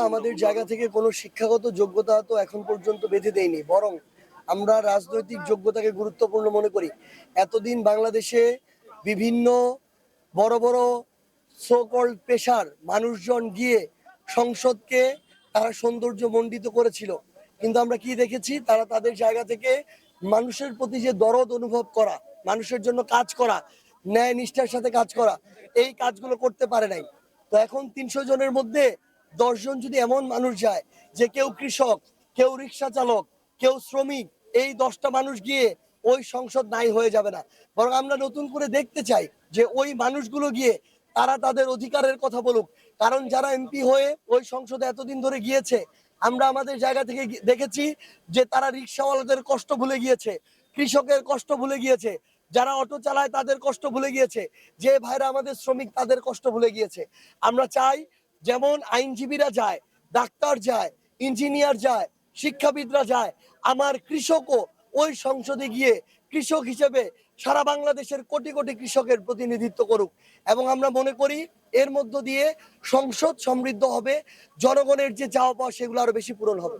আমাদের জায়গা থেকে কোনো শিক্ষাগত যোগ্যতা তো এখন পর্যন্ত বেঁধে দেয়নি, বরং আমরা রাজনৈতিক যোগ্যতাকে গুরুত্বপূর্ণ মনে করি। এতদিন বাংলাদেশে বিভিন্ন বড় বড় সোকল্ড পেশার মানুষজন গিয়ে সংসদকে তারা সৌন্দর্য মণ্ডিত করেছিল, কিন্তু আমরা কি দেখেছি, তারা তাদের জায়গা থেকে মানুষের প্রতি যে দরদ অনুভব করা, মানুষের জন্য কাজ করা, ন্যায় নিষ্ঠার সাথে কাজ করা, এই কাজগুলো করতে পারে নাই। তো এখন ৩০০ জনের মধ্যে ১০ জন যদি এমন মানুষ যায় যে কেউ কৃষক, কেউ রিক্সা চালক, কেউ শ্রমিক, এই ১০টা মানুষ গিয়ে ওই সংসদ নাই হয়ে যাবে না, বরং আমরা নতুন করে দেখতে চাই যে ওই মানুষগুলো গিয়ে তারা তাদের অধিকারের কথা বলুক। কারণ যারা এমপি হয়ে ওই সংসদে এতদিন ধরে গিয়েছে, আমরা আমাদের জায়গা থেকে দেখেছি যে তারা রিক্সাওয়ালাদের কষ্ট ভুলে গিয়েছে, কৃষকের কষ্ট ভুলে গিয়েছে, যারা অটো চালায় তাদের কষ্ট ভুলে গিয়েছে, যে ভাইরা আমাদের শ্রমিক তাদের কষ্ট ভুলে গিয়েছে। আমরা চাই যেমন আইনজীবীরা যায়, ডাক্তার যায়, ইঞ্জিনিয়ার যায়, শিক্ষাবিদরা যায়, আমার কৃষকও ওই সংসদে গিয়ে কৃষক হিসেবে সারা বাংলাদেশের কোটি কোটি কৃষকের প্রতিনিধিত্ব করুক। এবং আমরা মনে করি এর মধ্য দিয়ে সংসদ সমৃদ্ধ হবে, জনগণের যে চাওয়া পাওয়া সেগুলো আরো বেশি পূরণ হবে।